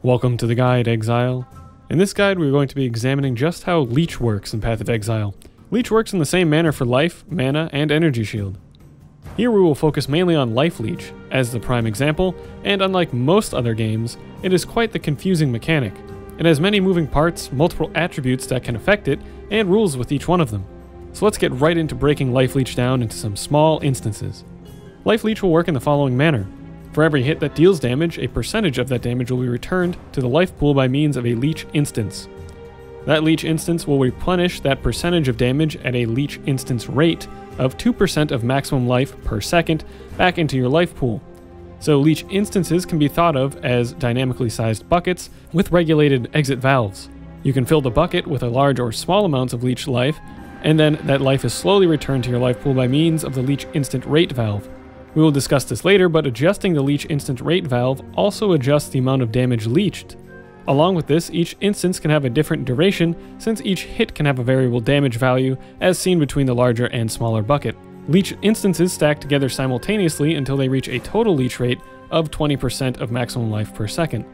Welcome to the guide, Exile. In this guide we're going to be examining just how Leech works in Path of Exile. Leech works in the same manner for life, mana, and energy shield. Here we will focus mainly on Life Leech as the prime example, and unlike most other games, it is quite the confusing mechanic. It has many moving parts, multiple attributes that can affect it, and rules with each one of them. So let's get right into breaking Life Leech down into some small instances. Life Leech will work in the following manner. For every hit that deals damage, a percentage of that damage will be returned to the life pool by means of a Leech instance. That Leech instance will replenish that percentage of damage at a Leech instance rate of 2% of maximum life per second back into your life pool. So Leech instances can be thought of as dynamically sized buckets with regulated exit valves. You can fill the bucket with a large or small amounts of Leech life, and then that life is slowly returned to your life pool by means of the Leech instant rate valve. We will discuss this later, but adjusting the Leech instant rate valve also adjusts the amount of damage leeched. Along with this, each instance can have a different duration, since each hit can have a variable damage value, as seen between the larger and smaller bucket. Leech instances stack together simultaneously until they reach a total leech rate of 20% of maximum life per second.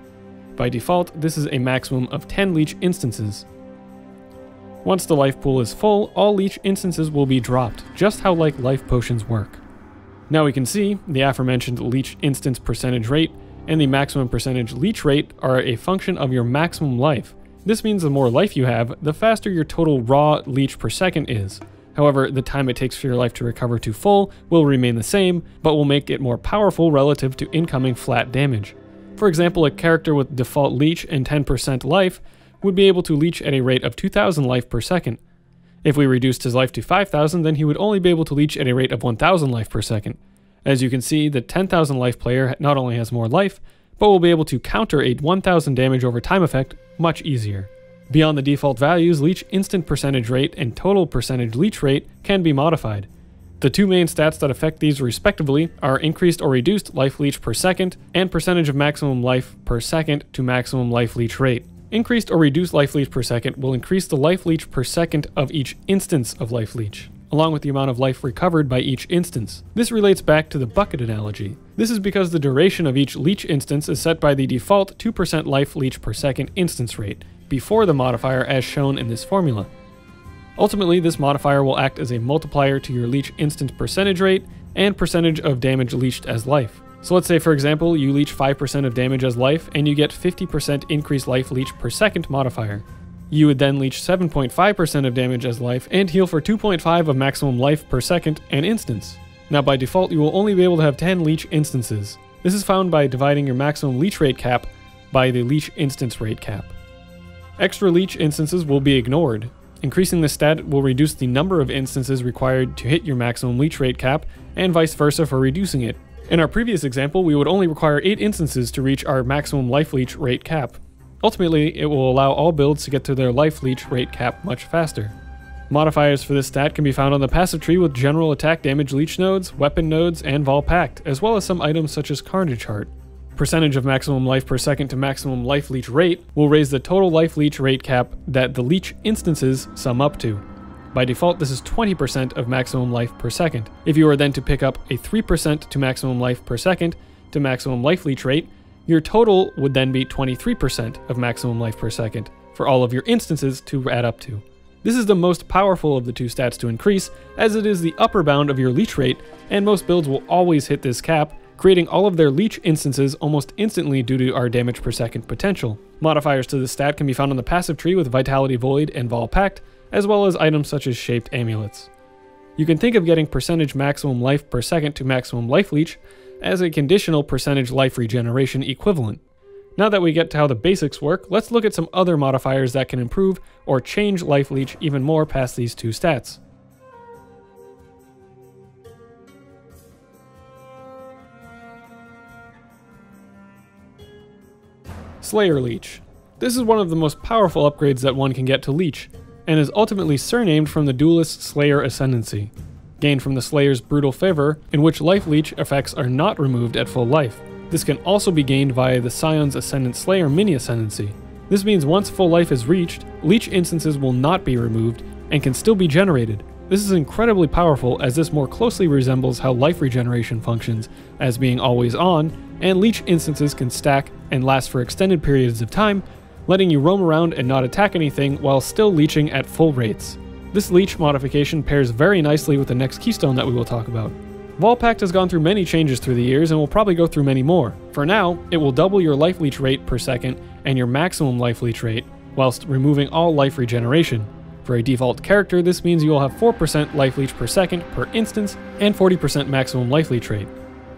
By default, this is a maximum of 10 Leech instances. Once the life pool is full, all Leech instances will be dropped, just how like life potions work. Now we can see the aforementioned Leech instance percentage rate and the maximum percentage leech rate are a function of your maximum life. This means the more life you have, the faster your total raw leech per second is. However, the time it takes for your life to recover to full will remain the same, but will make it more powerful relative to incoming flat damage. For example, a character with default leech and 10% life would be able to leech at a rate of 2000 life per second. If we reduced his life to 5,000, then he would only be able to leech at a rate of 1,000 life per second. As you can see, the 10,000 life player not only has more life, but will be able to counter a 1,000 damage over time effect much easier. Beyond the default values, Leech instant percentage rate and total percentage leech rate can be modified. The two main stats that affect these respectively are increased or reduced life leech per second and percentage of maximum life per second to maximum life leech rate. Increased or reduced life leech per second will increase the life leech per second of each instance of life leech, along with the amount of life recovered by each instance. This relates back to the bucket analogy. This is because the duration of each leech instance is set by the default 2% life leech per second instance rate, before the modifier as shown in this formula. Ultimately, this modifier will act as a multiplier to your leech instance percentage rate and percentage of damage leeched as life. So let's say, for example, you leech 5% of damage as life, and you get 50% increased life leech per second modifier. You would then leech 7.5% of damage as life, and heal for 2.5 of maximum life per second and instance. Now by default, you will only be able to have 10 leech instances. This is found by dividing your maximum leech rate cap by the leech instance rate cap. Extra leech instances will be ignored. Increasing the stat will reduce the number of instances required to hit your maximum leech rate cap, and vice versa for reducing it. In our previous example, we would only require 8 instances to reach our maximum life leech rate cap. Ultimately, it will allow all builds to get to their life leech rate cap much faster. Modifiers for this stat can be found on the passive tree with general attack damage leech nodes, weapon nodes, and Vol Pact, as well as some items such as Carnage Heart. Percentage of maximum life per second to maximum life leech rate will raise the total life leech rate cap that the leech instances sum up to. By default, this is 20% of maximum life per second. If you were then to pick up a 3% to maximum life per second to maximum life leech rate, your total would then be 23% of maximum life per second for all of your instances to add up to. This is the most powerful of the two stats to increase, as it is the upper bound of your leech rate, and most builds will always hit this cap, creating all of their leech instances almost instantly due to our damage per second potential. Modifiers to this stat can be found on the passive tree with Vitality Void and Vol Pact, as well as items such as shaped amulets. You can think of getting percentage maximum life per second to maximum life leech as a conditional percentage life regeneration equivalent. Now that we get to how the basics work, let's look at some other modifiers that can improve or change life leech even more past these two stats. Slayer Leech. This is one of the most powerful upgrades that one can get to Leech, and is ultimately surnamed from the duelist Slayer Ascendancy, gained from the Slayer's Brutal Favor, in which life leech effects are not removed at full life. This can also be gained via the Scion's Ascendant Slayer Mini Ascendancy. This means once full life is reached, leech instances will not be removed and can still be generated. This is incredibly powerful as this more closely resembles how life regeneration functions, as being always on, and leech instances can stack and last for extended periods of time, letting you roam around and not attack anything while still leeching at full rates. This leech modification pairs very nicely with the next keystone that we will talk about. Volpact has gone through many changes through the years and will probably go through many more. For now, it will double your life leech rate per second and your maximum life leech rate, whilst removing all life regeneration. For a default character, this means you will have 4% life leech per second per instance and 40% maximum life leech rate.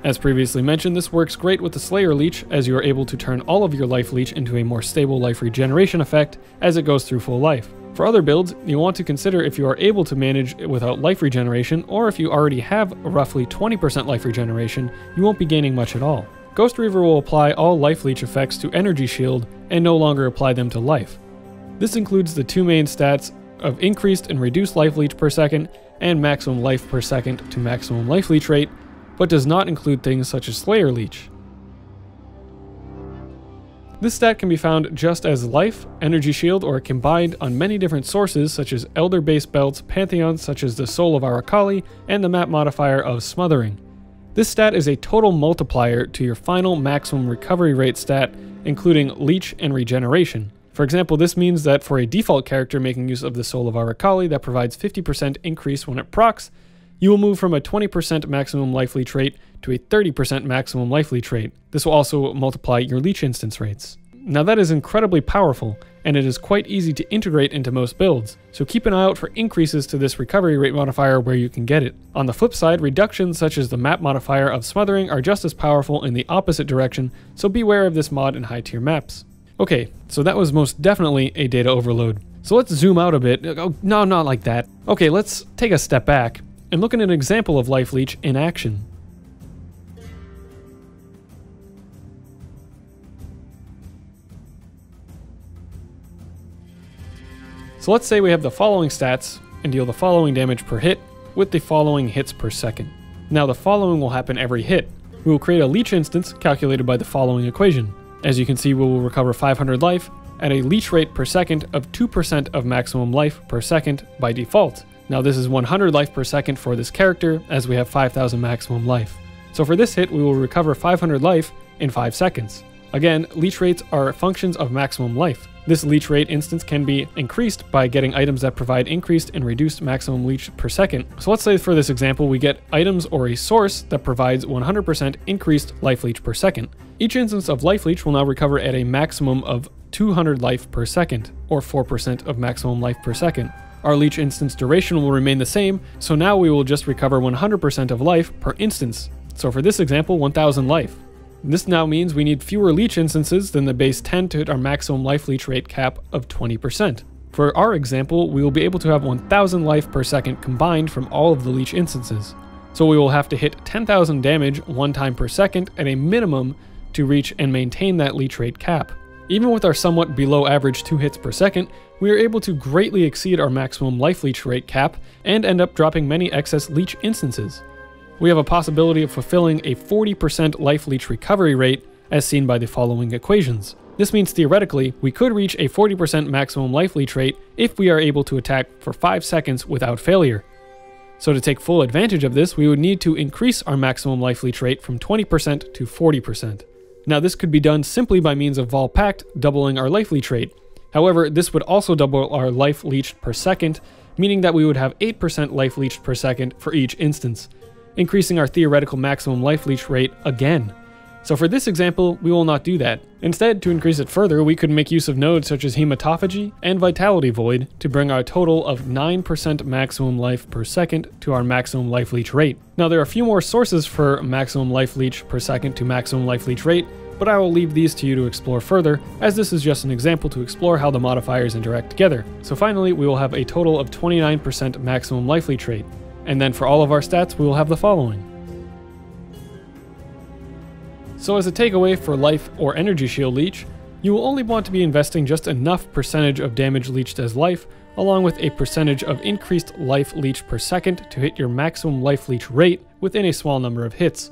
As previously mentioned, this works great with the Slayer Leech, as you are able to turn all of your life leech into a more stable life regeneration effect as it goes through full life. For other builds, you want to consider if you are able to manage without life regeneration, or if you already have roughly 20% life regeneration, you won't be gaining much at all. Ghost Reaver will apply all life leech effects to Energy Shield and no longer apply them to life. This includes the two main stats of increased and reduced life leech per second and maximum life per second to maximum life leech rate, but does not include things such as Slayer Leech. This stat can be found just as life, energy shield, or combined on many different sources such as elder base belts, pantheons such as the Soul of Arakali, and the map modifier of Smothering. This stat is a total multiplier to your final maximum recovery rate stat, including leech and regeneration. For example, this means that for a default character making use of the Soul of Arakali that provides 50% increase when it procs, you will move from a 20% maximum life leech rate to a 30% maximum life leech rate. This will also multiply your leech instance rates. Now that is incredibly powerful, and it is quite easy to integrate into most builds, so keep an eye out for increases to this recovery rate modifier where you can get it. On the flip side, reductions such as the map modifier of Smothering are just as powerful in the opposite direction, so beware of this mod in high tier maps. Okay, so that was most definitely a data overload. So let's zoom out a bit. Oh, no, not like that. Okay, let's take a step back and look at an example of Life Leech in action. So let's say we have the following stats and deal the following damage per hit with the following hits per second. Now the following will happen every hit. We will create a leech instance calculated by the following equation. As you can see, we will recover 500 life at a leech rate per second of 2% of maximum life per second by default. Now this is 100 life per second for this character, as we have 5,000 maximum life. So for this hit, we will recover 500 life in 5 seconds. Again, leech rates are functions of maximum life. This leech rate instance can be increased by getting items that provide increased and reduced maximum leech per second. So let's say for this example, we get items or a source that provides 100% increased life leech per second. Each instance of life leech will now recover at a maximum of 200 life per second, or 4% of maximum life per second. Our leech instance duration will remain the same, so now we will just recover 100% of life per instance. So for this example, 1000 life. This now means we need fewer leech instances than the base 10 to hit our maximum life leech rate cap of 20%. For our example, we will be able to have 1000 life per second combined from all of the leech instances. So we will have to hit 10,000 damage one time per second at a minimum to reach and maintain that leech rate cap. Even with our somewhat below average 2 hits per second, we are able to greatly exceed our maximum life leech rate cap and end up dropping many excess leech instances. We have a possibility of fulfilling a 40% life leech recovery rate as seen by the following equations. This means theoretically, we could reach a 40% maximum life leech rate if we are able to attack for 5 seconds without failure. So to take full advantage of this, we would need to increase our maximum life leech rate from 20% to 40%. Now this could be done simply by means of Volpact doubling our life leech rate. However, this would also double our life leeched per second, meaning that we would have 8% life leeched per second for each instance, increasing our theoretical maximum life leech rate again. So for this example, we will not do that. Instead, to increase it further, we could make use of nodes such as Hematophagy and Vitality Void to bring our total of 9% maximum life per second to our maximum life leech rate. Now there are a few more sources for maximum life leech per second to maximum life leech rate, but I will leave these to you to explore further, as this is just an example to explore how the modifiers interact together. So finally, we will have a total of 29% maximum life leech rate. And then for all of our stats, we will have the following. So as a takeaway for life or energy shield leech, you will only want to be investing just enough percentage of damage leeched as life, along with a percentage of increased life leech per second to hit your maximum life leech rate within a small number of hits.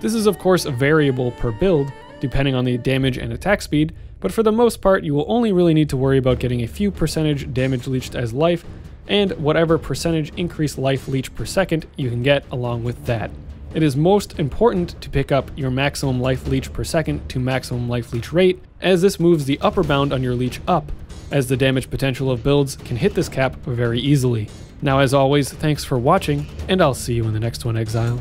This is of course variable per build, depending on the damage and attack speed, but for the most part you will only really need to worry about getting a few percentage damage leeched as life and whatever percentage increased life leech per second you can get along with that. It is most important to pick up your maximum life leech per second to maximum life leech rate, as this moves the upper bound on your leech up, as the damage potential of builds can hit this cap very easily. Now as always, thanks for watching, and I'll see you in the next one, Exile.